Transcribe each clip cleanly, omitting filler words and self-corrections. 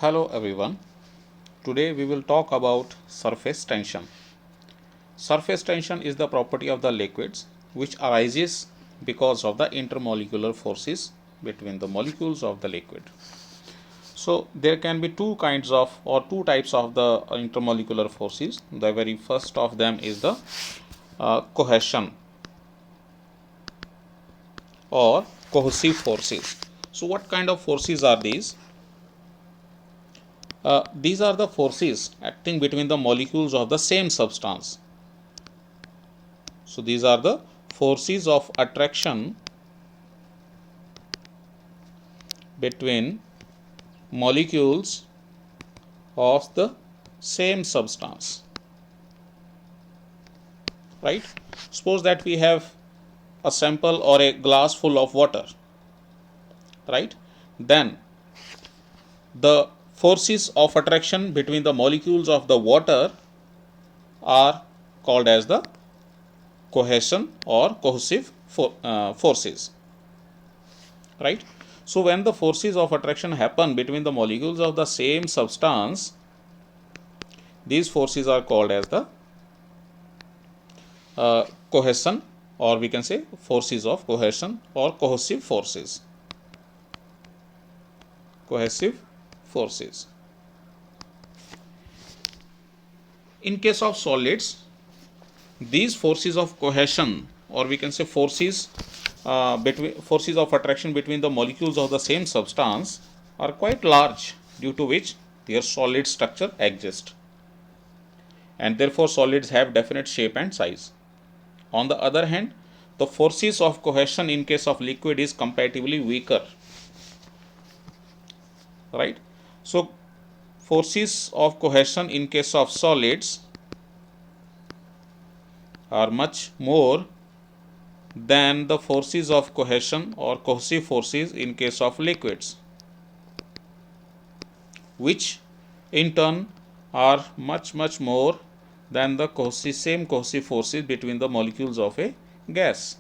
Hello everyone. Today we will talk about surface tension. Surface tension is the property of the liquids which arises because of the intermolecular forces between the molecules of the liquid. So there can be two types of the intermolecular forces. The very first of them is the cohesion or cohesive forces. So what kind of forces are these? These are the forces acting between the molecules of the same substance. So these are the forces of attraction between molecules of the same substance. Right? Suppose that we have a sample or a glass full of water. Right? Then the forces of attraction between the molecules of the water are called as the cohesion or cohesive forces. Right? So when the forces of attraction happen between the molecules of the same substance, these forces are called as the cohesion, or we can say forces of cohesion or cohesive forces. Cohesive forces. In case of solids, these forces of cohesion, or we can say forces of attraction between the molecules of the same substance are quite large, due to which their solid structure exists, and therefore solids have definite shape and size. On the other hand, the forces of cohesion in case of liquid is comparatively weaker. Right? So forces of cohesion in case of solids are much more than the forces of cohesion or cohesive forces in case of liquids, which in turn are much more than the same cohesive forces between the molecules of a gas.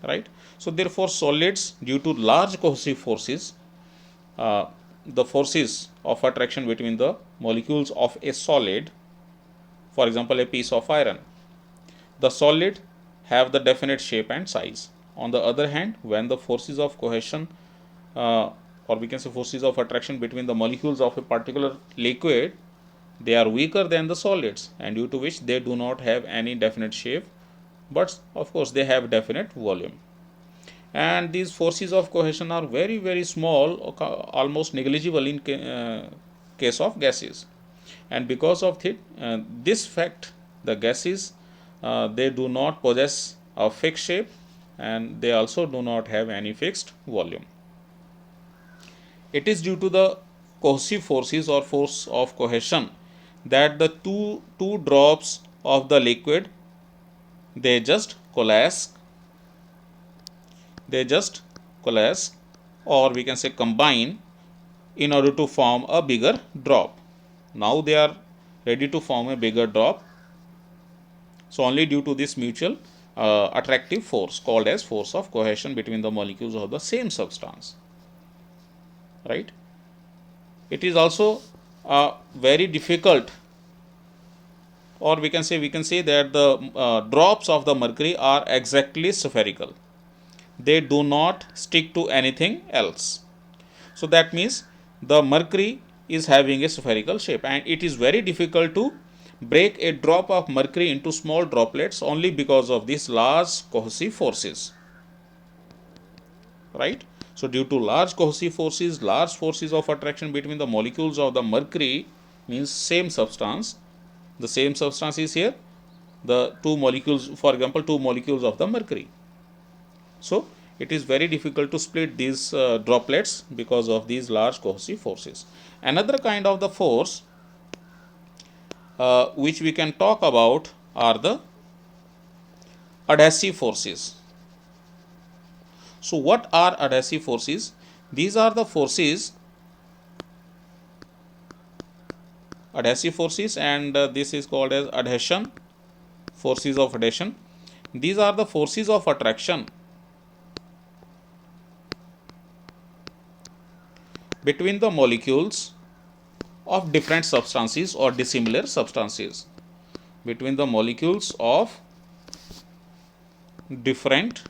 Right? So therefore solids, due to large cohesive forces, the forces of attraction between the molecules of a solid, for example a piece of iron, the solid have the definite shape and size. On the other hand, when the forces of cohesion or we can say forces of attraction between the molecules of a particular liquid, they are weaker than the solids, and due to which they do not have any definite shape, but of course they have definite volume. And these forces of cohesion are very small, almost negligible in case of gases, and because of this fact, the gases they do not possess a fixed shape, and they also do not have any fixed volume. It is due to the cohesive forces or force of cohesion that the two drops of the liquid, they just coalesce or we can say combine in order to form a bigger drop. Now they are ready to form a bigger drop, so only due to this mutual attractive force called as force of cohesion between the molecules of the same substance. Right? It is also very difficult, or we can say that the drops of the mercury are exactly spherical. They do not stick to anything else. So that means the mercury is having a spherical shape, and it is very difficult to break a drop of mercury into small droplets only because of these large cohesive forces. Right? So due to large cohesive forces, large forces of attraction between the molecules of the mercury, means same substance. The same substance is here, the two molecules, for example two molecules of the mercury. So it is very difficult to split these droplets because of these large cohesive forces. Another kind of the force which we can talk about are the adhesive forces. So what are adhesive forces? These are the forces, and this is called as adhesion, forces of adhesion. These are the forces of attraction between the molecules of different substances or dissimilar substances, between the molecules of different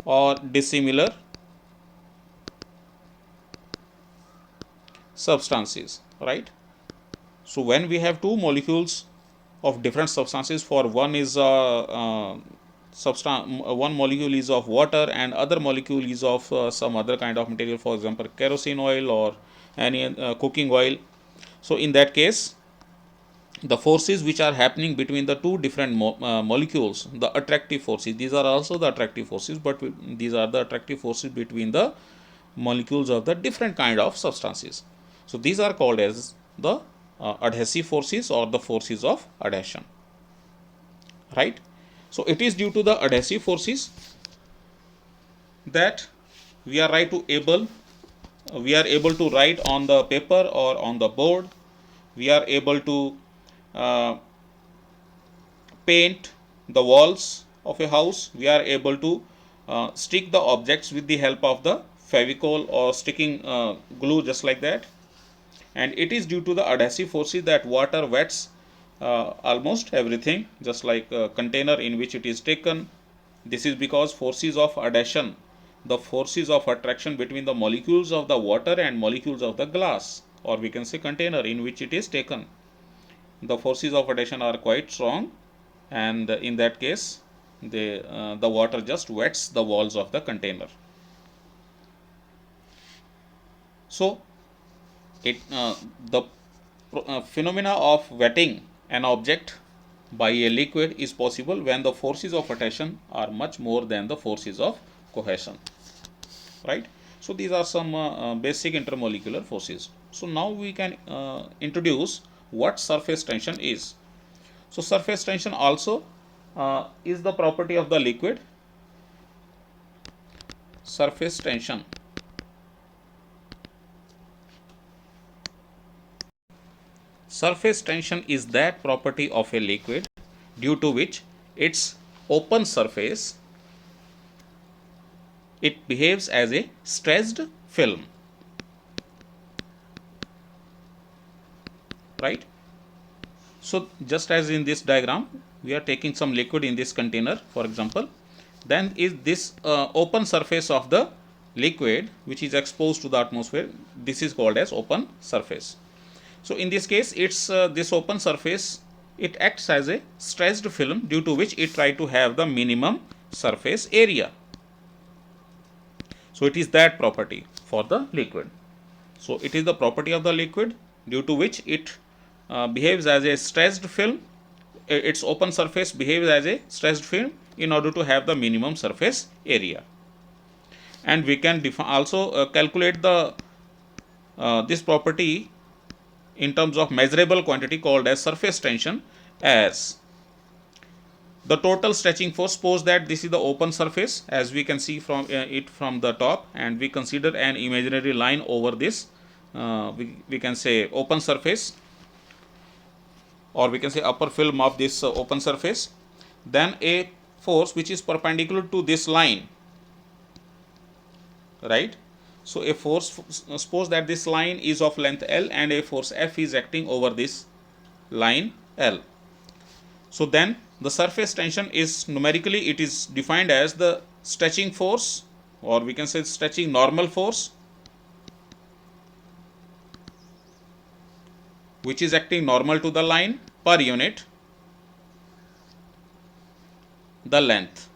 or dissimilar substances, right? So when we have two molecules of different substances, for one is one molecule is of water and other molecule is of some other kind of material, for example kerosene oil or any cooking oil. So in that case, the forces which are happening between the two different molecules, the attractive forces, these are also the attractive forces, but these are the attractive forces between the molecules of the different kind of substances. So these are called as the adhesive forces or the forces of adhesion, right? So it is due to the adhesive forces that we are able to write on the paper or on the board. We are able to uh, paint the walls of a house. We are able to stick the objects with the help of the Fevicol or sticking glue, just like that. And it is due to the adhesive forces that water wets almost everything, just like a container in which it is taken. This is because forces of adhesion, the forces of attraction between the molecules of the water and molecules of the glass, or we can say container in which it is taken, the forces of adhesion are quite strong, and in that case the water just wets the walls of the container. So the phenomena of wetting an object by a liquid is possible when the forces of adhesion are much more than the forces of cohesion, right? So these are some basic intermolecular forces. So now we can introduce what surface tension is. So surface tension also is the property of the liquid. Surface tension is that property of a liquid due to which its open surface, it behaves as a stressed film, right? So just as in this diagram, we are taking some liquid in this container, for example, then is this open surface of the liquid which is exposed to the atmosphere, this is called as open surface. So in this case, it's this open surface, it acts as a stressed film due to which it try to have the minimum surface area. So it is that property for the liquid. So it is the property of the liquid due to which it behaves as a stressed film. Its open surface behaves as a stressed film in order to have the minimum surface area. And we can also calculate the this property in terms of measurable quantity called as surface tension as the total stretching force. Suppose that this is the open surface, as we can see from it from the top, and we consider an imaginary line over this we can say open surface, or we can say upper film of this open surface. Then a force which is perpendicular to this line, right? So a force, suppose that this line is of length L and a force F is acting over this line L. So then the surface tension is numerically, it is defined as the stretching force, or we can say stretching normal force, which is acting normal to the line, per unit the length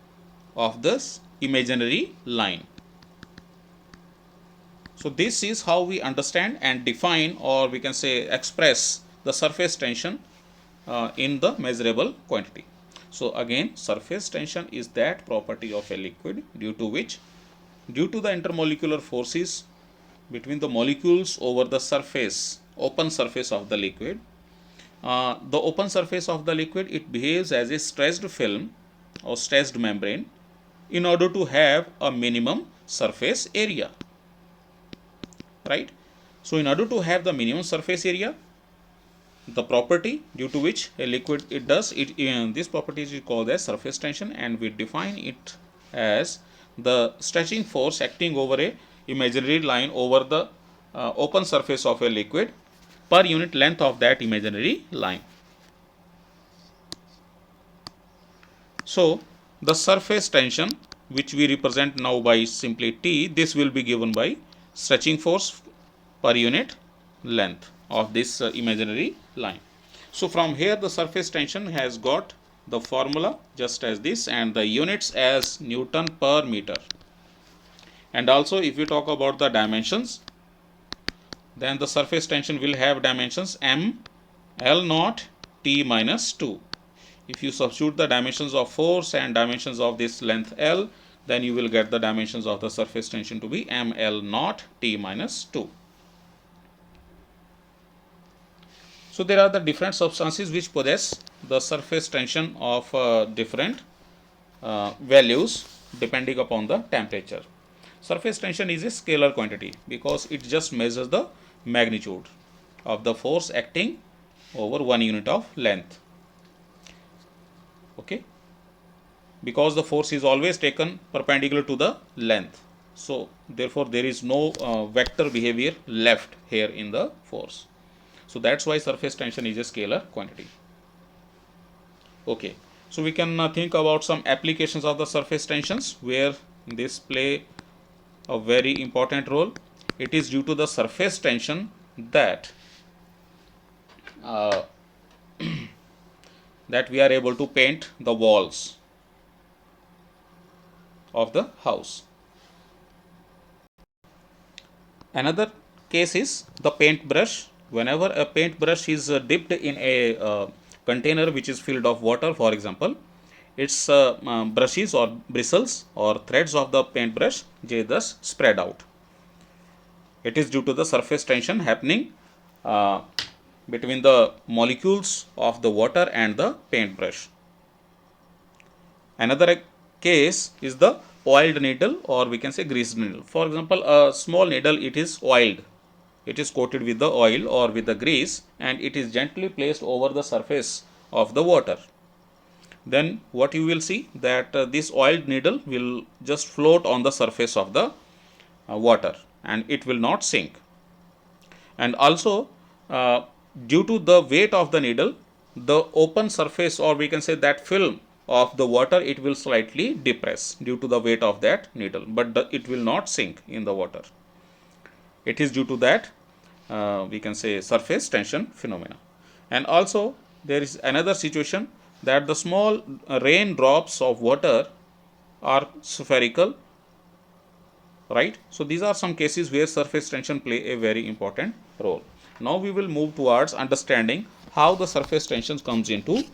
of this imaginary line. So this is how we understand and define, or we can say express, the surface tension in the measurable quantity. So again, surface tension is that property of a liquid due to which, due to the intermolecular forces between the molecules over the surface, open surface of the liquid, the open surface of the liquid, it behaves as a stressed film or stressed membrane in order to have a minimum surface area, right? So in order to have the minimum surface area, the property due to which a liquid it does it, this property is called as surface tension, and we define it as the stretching force acting over a imaginary line over the open surface of a liquid per unit length of that imaginary line. So, the surface tension, which we represent now by simply T, this will be given by stretching force per unit length of this imaginary line. So, from here the surface tension has got the formula just as this and the units as Newton per meter. And also if we talk about the dimensions, then the surface tension will have dimensions m, L naught, T minus 2. If you substitute the dimensions of force and dimensions of this length L, then you will get the dimensions of the surface tension to be m, L naught, T minus 2. So, there are the different substances which possess the surface tension of different values depending upon the temperature. Surface tension is a scalar quantity because it just measures the magnitude of the force acting over 1 unit of length. Okay, because the force is always taken perpendicular to the length. So, therefore, there is no vector behavior left here in the force. So, that is why surface tension is a scalar quantity. Okay. So, we can think about some applications of the surface tensions where this play a very important role. It is due to the surface tension that that we are able to paint the walls of the house. Another case is the paintbrush. Whenever a paintbrush is dipped in a container which is filled of water, for example, its brushes or bristles or threads of the paintbrush, they thus spread out. It is due to the surface tension happening between the molecules of the water and the paintbrush. Another case is the oiled needle, or we can say greased needle. For example, a small needle, it is oiled. It is coated with the oil or with the grease and it is gently placed over the surface of the water. Then what you will see that this oiled needle will just float on the surface of the water and it will not sink. And also due to the weight of the needle, the open surface, or we can say that film of the water, it will slightly depress due to the weight of that needle, but it will not sink in the water. It is due to that we can say surface tension phenomena. And also there is another situation that the small rain drops of water are spherical, right. So, these are some cases where surface tension play a very important role. Now, we will move towards understanding how the surface tension comes into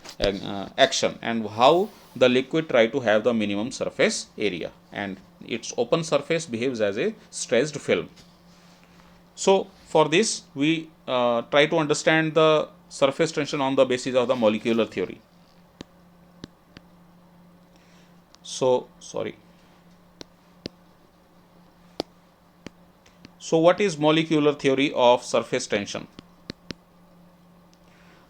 action and how the liquid try to have the minimum surface area and its open surface behaves as a stressed film. So, for this we try to understand the surface tension on the basis of the molecular theory. So, what is molecular theory of surface tension?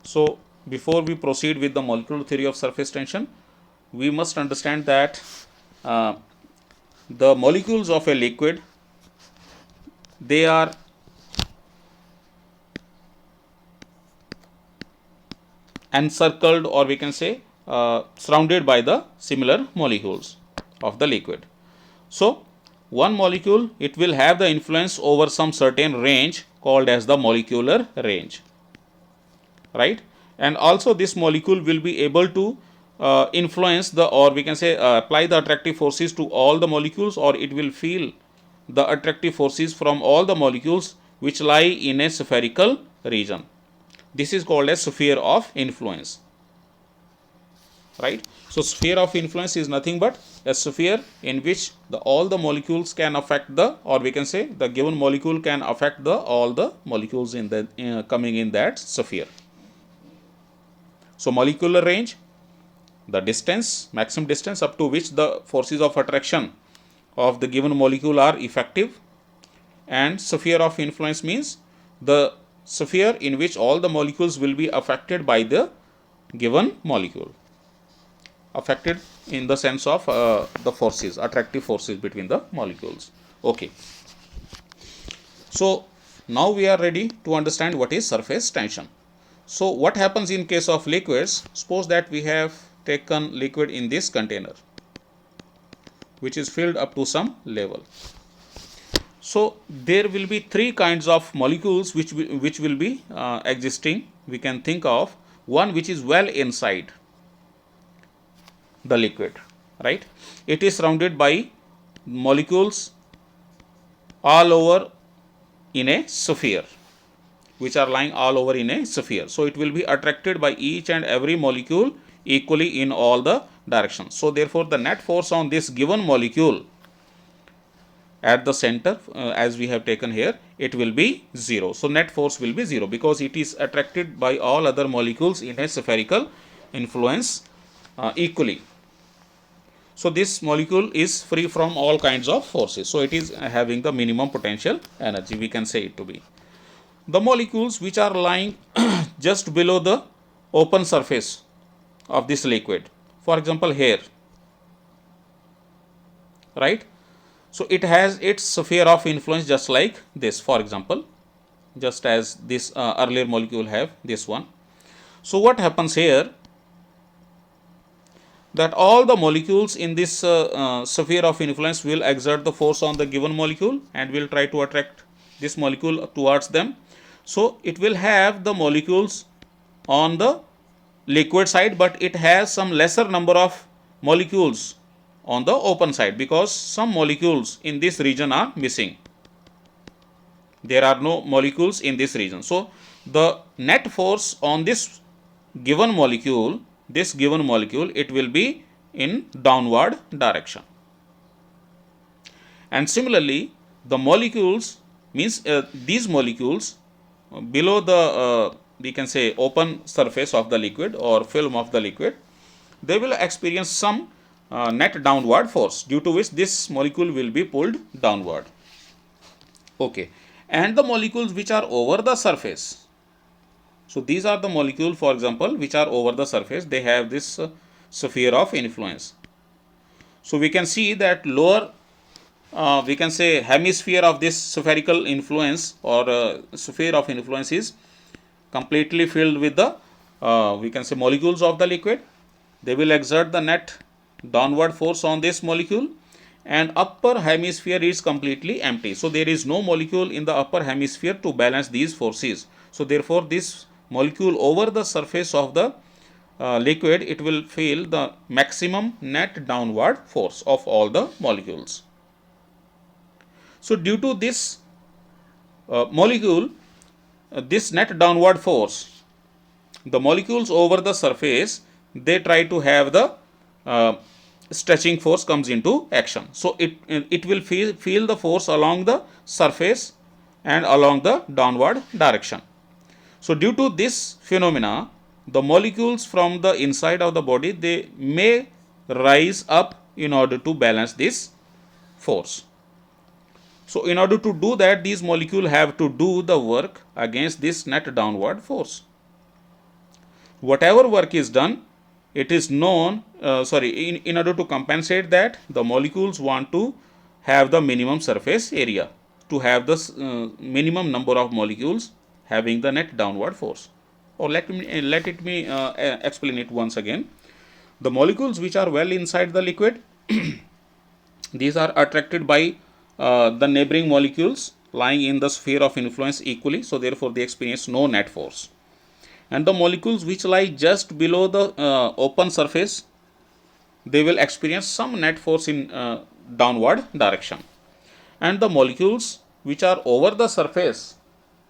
So, before we proceed with the molecular theory of surface tension, we must understand that the molecules of a liquid, they are encircled, or we can say surrounded by the similar molecules of the liquid. So, one molecule, it will have the influence over some certain range called as the molecular range, right. And also this molecule will be able to influence the, or we can say apply the attractive forces to all the molecules, or it will feel the attractive forces from all the molecules which lie in a spherical region. This is called as sphere of influence, right. So, sphere of influence is nothing but a sphere in which all the molecules can affect the, or we can say the given molecule can affect the all the molecules in the coming in that sphere. So, molecular range, the distance, maximum distance up to which the forces of attraction of the given molecule are effective, and sphere of influence means the sphere in which all the molecules will be affected by the given molecule, affected in the sense of the forces, attractive forces between the molecules. Okay. So, Now we are ready to understand what is surface tension. So what happens in case of liquids? Suppose that we have taken liquid in this container which is filled up to some level. So there will be three kinds of molecules which will be existing. We can think of one which is well inside the liquid, right? It is surrounded by molecules all over in a sphere, which are lying all over in a sphere. So it will be attracted by each and every molecule equally in all the directions. So therefore the net force on this given molecule at the center, as we have taken here, it will be 0. So net force will be 0 because it is attracted by all other molecules in a spherical influence equally. So this molecule is free from all kinds of forces. So it is having the minimum potential energy, we can say it to be. The molecules which are lying just below the open surface of this liquid, for example here, right? So it has its sphere of influence just like this, for example, just as this earlier molecule have this one. So what happens here, that all the molecules in this sphere of influence will exert the force on the given molecule and will try to attract this molecule towards them. So it will have the molecules on the liquid side, but it has some lesser number of molecules on the open side because some molecules in this region are missing. There are no molecules in this region. So the net force on this given molecule, it will be in downward direction. And similarly, the molecules means these molecules below the we can say open surface of the liquid or film of the liquid, they will experience some net downward force, due to which this molecule will be pulled downward. Okay, and the molecules which are over the surface, so these are the molecules, for example, which are over the surface, they have this sphere of influence. So we can see that lower we can say hemisphere of this spherical influence or sphere of influence is completely filled with the we can say molecules of the liquid. They will exert the net downward force on this molecule, and upper hemisphere is completely empty. So there is no molecule in the upper hemisphere to balance these forces. So therefore this molecule over the surface of the liquid, it will feel the maximum net downward force of all the molecules. So due to this molecule, this net downward force, the molecules over the surface, they try to have the stretching force comes into action. So it will feel the force along the surface and along the downward direction. So due to this phenomena, the molecules from the inside of the body, they may rise up in order to balance this force. So in order to do that, these molecules have to do the work against this net downward force. Whatever work is done, it is known, in order to compensate that, the molecules want to have the minimum surface area, to have the minimum number of molecules having the net downward force. Or let me explain it once again. The molecules which are well inside the liquid, these are attracted by the neighboring molecules lying in the sphere of influence equally, so therefore they experience no net force. And the molecules which lie just below the open surface, they will experience some net force in downward direction. And the molecules which are over the surface,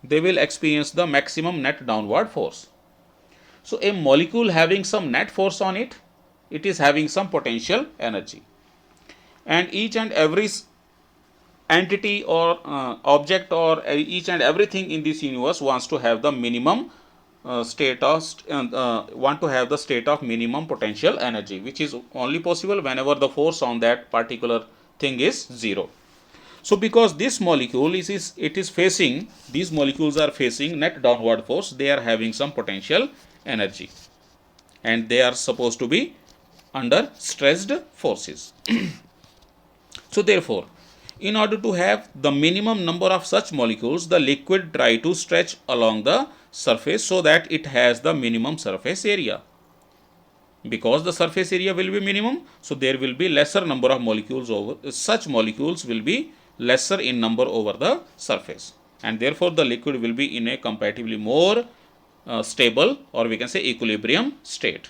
they will experience the maximum net downward force. So a molecule having some net force on it, it is having some potential energy. And each and every entity or object or each and everything in this universe wants to have the minimum state of minimum potential energy, which is only possible whenever the force on that particular thing is 0. So because this molecule is facing, these molecules are facing net downward force, they are having some potential energy and they are supposed to be under stressed forces. So therefore In order to have the minimum number of such molecules, the liquid try to stretch along the surface so that it has the minimum surface area. Because the surface area will be minimum, so there will be lesser number of molecules over, such molecules will be lesser in number over the surface, and therefore the liquid will be in a comparatively more stable, or we can say equilibrium state.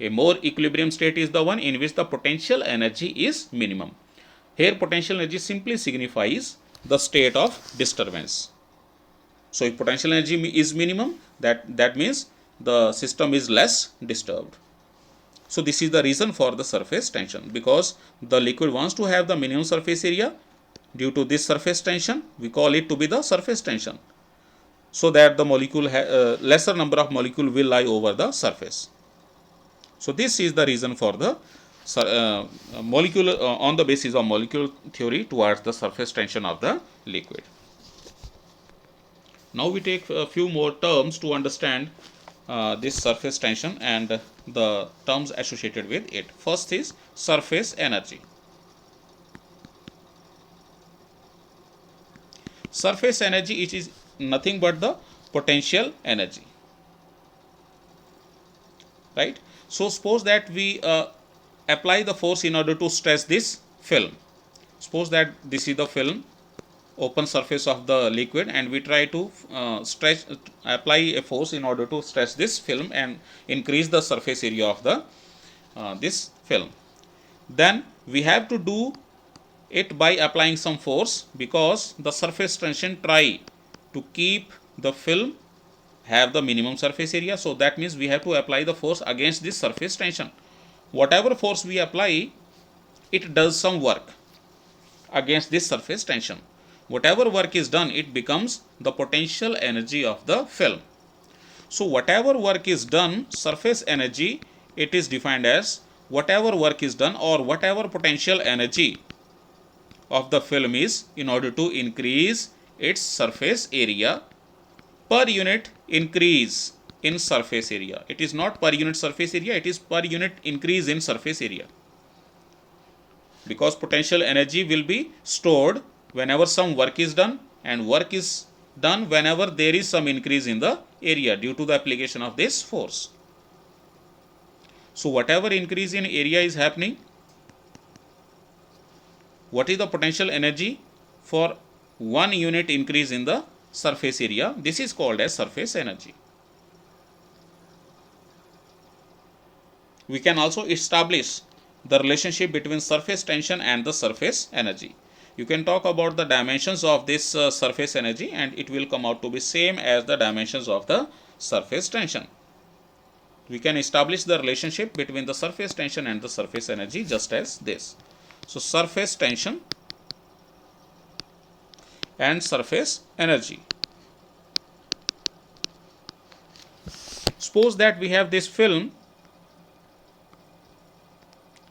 A more equilibrium state is the one in which the potential energy is minimum. Here potential energy simply signifies the state of disturbance. So if potential energy is minimum, that means the system is less disturbed. So this is the reason for the surface tension, because the liquid wants to have the minimum surface area. Due to this surface tension, we call it to be the surface tension, so that the molecule lesser number of molecule will lie over the surface. So this is the reason for the molecule on the basis of molecule theory towards the surface tension of the liquid. Now we take a few more terms to understand this surface tension and the terms associated with it. First is surface energy. Surface energy, it is nothing but the potential energy, right? So suppose that we apply the force in order to stretch this film. Suppose that this is the film, open surface of the liquid, and we try to apply a force in order to stretch this film and increase the surface area of the this film. Then we have to do it by applying some force, because the surface tension try to keep the film have the minimum surface area. So that means we have to apply the force against this surface tension. Whatever force we apply, it does some work against this surface tension. Whatever work is done, it becomes the potential energy of the film. So whatever work is done, surface energy, it is defined as whatever work is done or whatever potential energy of the film is in order to increase its surface area per unit increase in surface area. It is not per unit surface area, it is per unit increase in surface area, because potential energy will be stored whenever some work is done, and work is done whenever there is some increase in the area due to the application of this force. So whatever increase in area is happening, what is the potential energy for 1 unit increase in the surface area? This is called as surface energy. We can also establish the relationship between surface tension and the surface energy. You can talk about the dimensions of this surface energy, and it will come out to be same as the dimensions of the surface tension. We can establish the relationship between the surface tension and the surface energy just as this. So surface tension and surface energy. Suppose that we have this film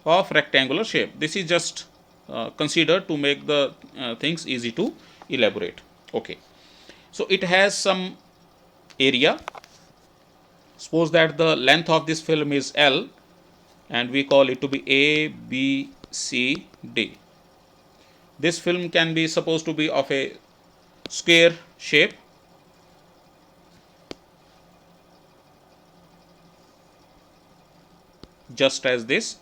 of rectangular shape. This is just considered to make the things easy to elaborate. Okay. So it has some area. Suppose that the length of this film is L, and we call it to be A, B, C, D. This film can be supposed to be of a square shape. Just as this.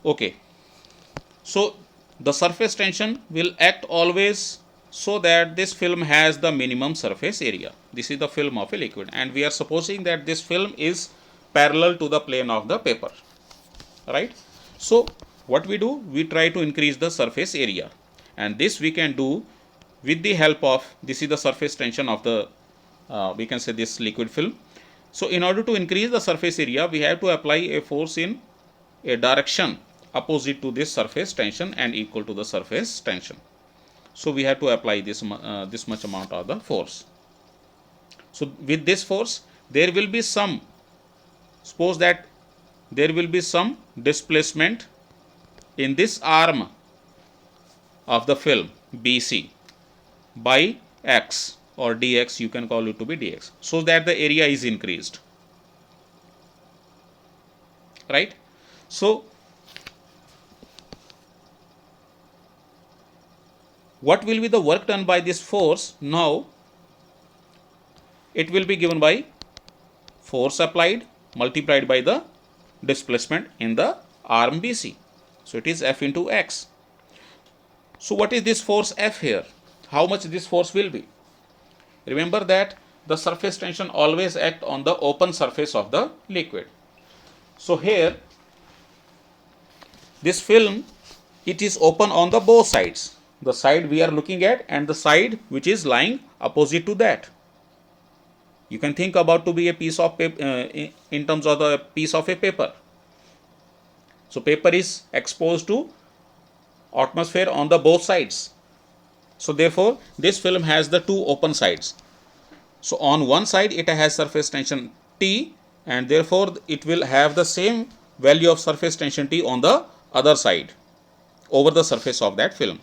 Okay. So the surface tension will act always so that this film has the minimum surface area. This is the film of a liquid, and we are supposing that this film is parallel to the plane of the paper, right? So what we do, we try to increase the surface area, and this we can do with the help of, this is the surface tension of the we can say this liquid film. So in order to increase the surface area, we have to apply a force in a direction opposite to this surface tension and equal to the surface tension. So we have to apply this much amount of the force. So with this force, there will be some, suppose that there will be some displacement in this arm of the film BC by x, or dx, you can call it to be dx, so that the area is increased, right? So What will be the work done by this force? Now it will be given by force applied multiplied by the displacement in the arm BC. So it is F into X. So what is this force F here? How much this force will be? Remember that the surface tension always act on the open surface of the liquid. So here this film, it is open on the both sides. The side we are looking at and the side which is lying opposite to that. You can think about to be a piece of paper in terms of the piece of a paper. So paper is exposed to atmosphere on the both sides. So therefore this film has the two open sides. So on one side it has surface tension T, and therefore it will have the same value of surface tension T on the other side over the surface of that film.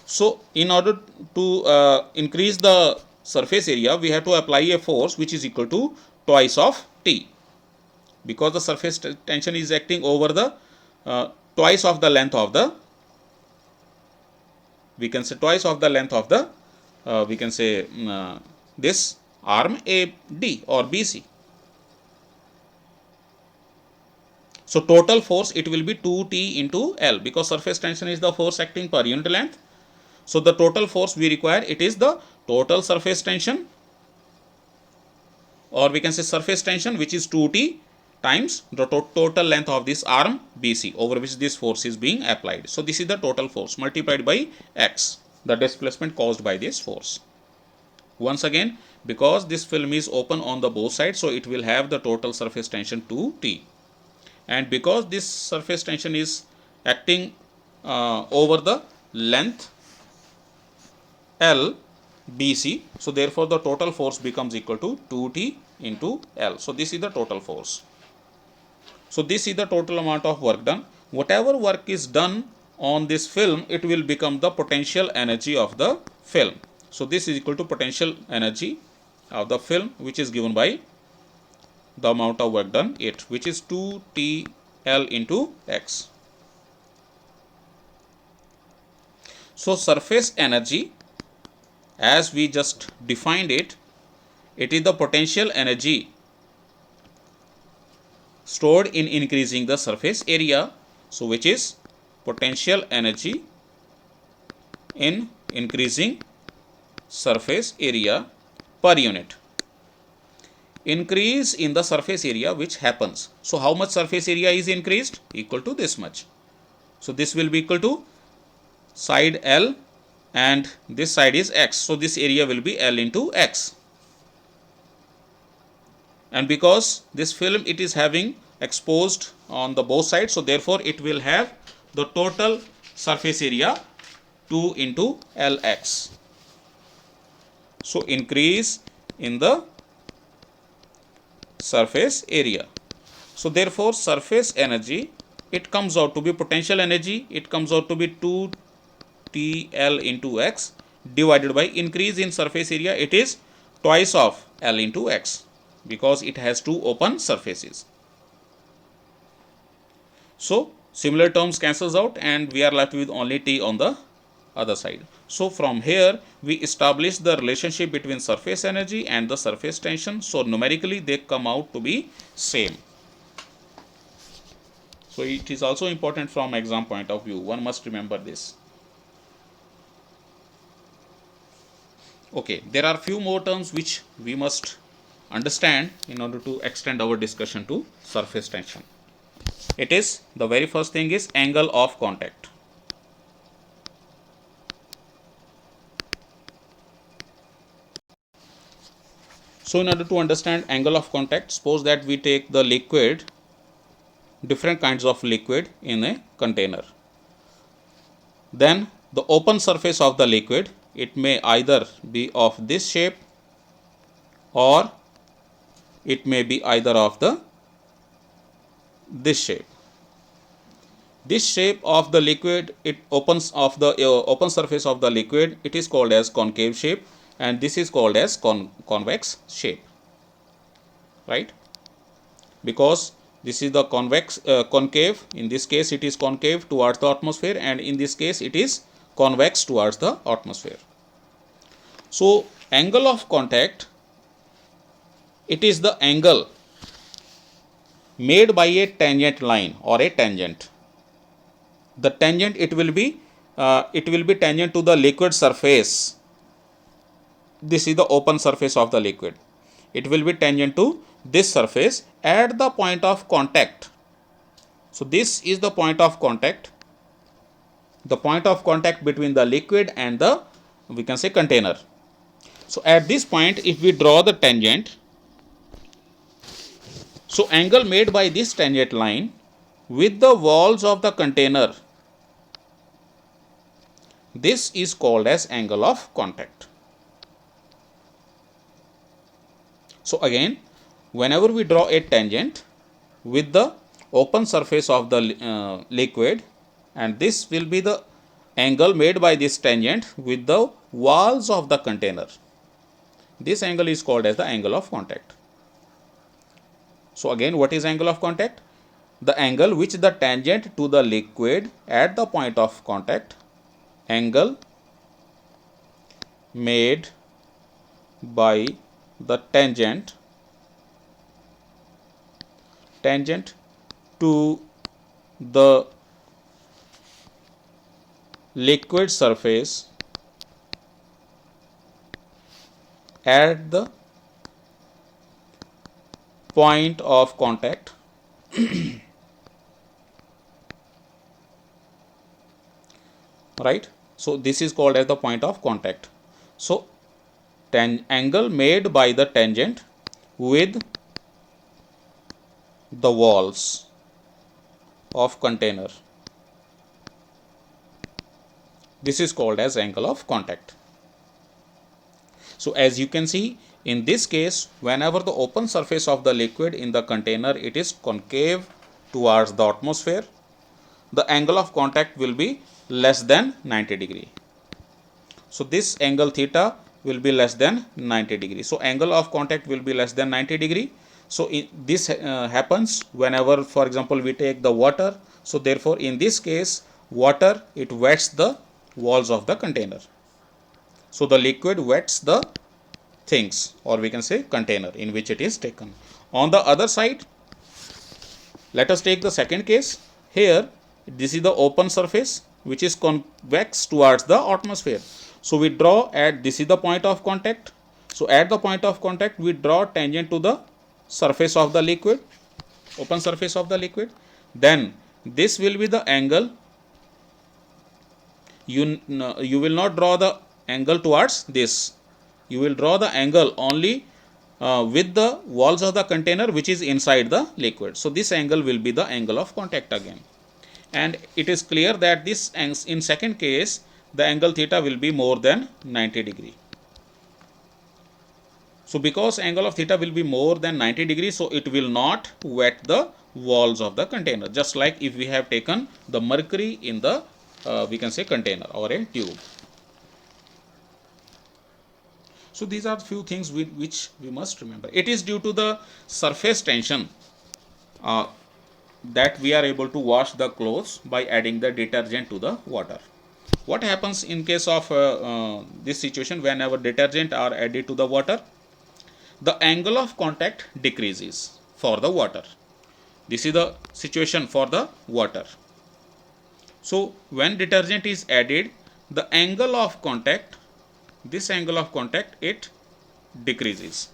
So in order to increase the surface area, we have to apply a force which is equal to twice of T, because the surface tension is acting over the twice of the length of the, we can say twice of the length of the we can say this arm AD or BC. So total force it will be 2T into L, because surface tension is the force acting per unit length. So the total force we require, it is the total surface tension, or we can say surface tension, which is 2T times the total length of this arm BC over which this force is being applied. So this is the total force multiplied by X, the displacement caused by this force. Once again, because this film is open on the both sides, so it will have the total surface tension 2T. And because this surface tension is acting over the length L BC, so therefore the total force becomes equal to 2T into L. So this is the total force. So this is the total amount of work done. Whatever work is done on this film, it will become the potential energy of the film. So this is equal to potential energy of the film, which is given by the amount of work done, it, which is 2TL into X. So surface energy, as we just defined it, it is the potential energy stored in increasing the surface area. So which is potential energy in increasing surface area per unit. Increase in the surface area which happens. So how much surface area is increased? Equal to this much. So this will be equal to side L and this side is X. So this area will be L into X. And because this film it is having exposed on the both sides, so therefore it will have the total surface area 2 into Lx. So increase in the surface area. So therefore surface energy, it comes out to be potential energy, it comes out to be 2TL into X divided by increase in surface area, it is twice of L into X, because it has two open surfaces. So similar terms cancels out and we are left with only T on the other side. So from here we establish the relationship between surface energy and the surface tension. So numerically they come out to be same. So it is also important from exam point of view. One must remember this. Okay, there are few more terms which we must understand in order to extend our discussion to surface tension. It is, the very first thing is angle of contact. So in order to understand angle of contact, suppose that we take the liquid, different kinds of liquid in a container. Then the open surface of the liquid, it may either be of this shape or it may be either of this shape. This shape of the liquid, it opens of the open surface of the liquid, it is called as concave shape, and this is called as convex shape, right? Because this is the concave, in this case it is concave towards the atmosphere, and in this case it is convex towards the atmosphere. So angle of contact, it is the angle made by a tangent line or a tangent. The tangent, it will be tangent to the liquid surface. This is the open surface of the liquid. It will be tangent to this surface at the point of contact. So this is the point of contact, between the liquid and the, we can say, container. So at this point, if we draw the tangent, so angle made by this tangent line with the walls of the container, this is called as angle of contact. So again, whenever we draw a tangent with the open surface of the liquid, and this will be the angle made by this tangent with the walls of the container, this angle is called as the angle of contact. So again, what is angle of contact? The angle which the tangent to the liquid at the point of contact, angle made by the tangent to the liquid surface at the point of contact right. So this is called as the point of contact. So angle made by the tangent with the walls of container, this is called as angle of contact. So as you can see, in this case, whenever the open surface of the liquid in the container, it is concave towards the atmosphere, the angle of contact will be less than 90 degree. So this angle theta will be less than 90 degree. So angle of contact will be less than 90 degree. So this happens whenever, for example, we take the water. So therefore, in this case, water, it wets the walls of the container. So the liquid wets the things, or we can say container in which it is taken. On the other side, let us take the second case. Here, this is the open surface which is convex towards the atmosphere. So we draw at, this is the point of contact. So at the point of contact, we draw tangent to the surface of the liquid, open surface of the liquid. Then this will be the angle. You will not draw the angle towards this. You will draw the angle only with the walls of the container which is inside the liquid. So this angle will be the angle of contact again. And it is clear that this, in second case, the angle theta will be more than 90 degree. So because angle of theta will be more than 90 degrees, so it will not wet the walls of the container, just like if we have taken the mercury in the we can say container or a tube. So these are few things which we must remember. It is due to the surface tension that we are able to wash the clothes by adding the detergent to the water. What happens in case of this situation? Whenever detergent are added to the water, the angle of contact decreases for the water. This is the situation for the water. So when detergent is added, the angle of contact, this angle of contact, it decreases.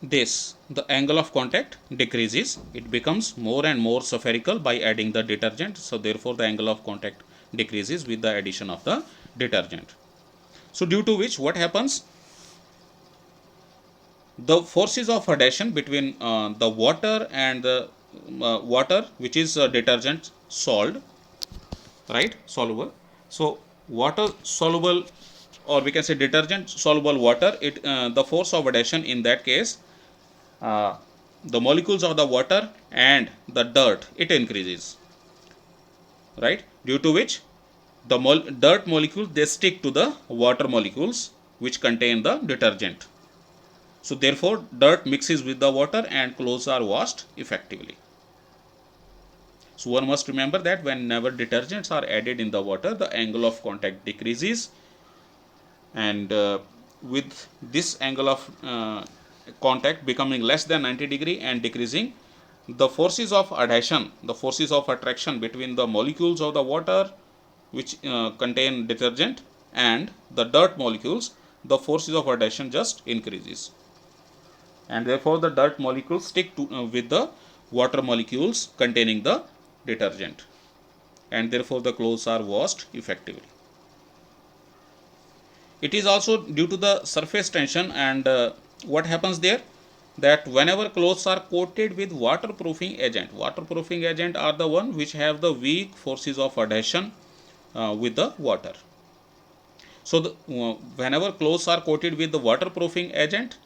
The angle of contact decreases. It becomes more and more spherical by adding the detergent. So therefore, the angle of contact decreases with the addition of the detergent. So due to which, what happens? The forces of adhesion between the water and the water which is detergent solved, right, soluble. So water soluble, or we can say detergent soluble water, it the force of adhesion in that case, the molecules of the water and the dirt, it increases, right, due to which the dirt molecules, they stick to the water molecules which contain the detergent. So therefore dirt mixes with the water and clothes are washed effectively. So one must remember that whenever detergents are added in the water, the angle of contact decreases, and with this angle of contact becoming less than 90 degree and decreasing, the forces of adhesion, the forces of attraction between the molecules of the water which contain detergent and the dirt molecules, the forces of adhesion just increases, and therefore the dirt molecules stick to with the water molecules containing the detergent, and therefore the clothes are washed effectively. It is also due to the surface tension, and what happens there, that whenever clothes are coated with waterproofing agent are the one which have the weak forces of adhesion with the water. So whenever clothes are coated with the waterproofing agent,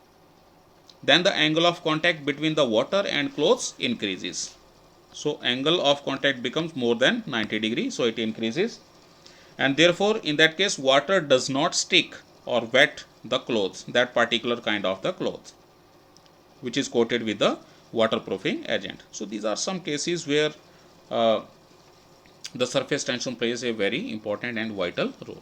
then the angle of contact between the water and clothes increases. So angle of contact becomes more than 90 degree, so it increases, and therefore in that case water does not stick or wet the clothes, that particular kind of the clothes which is coated with the waterproofing agent. So these are some cases where the surface tension plays a very important and vital role.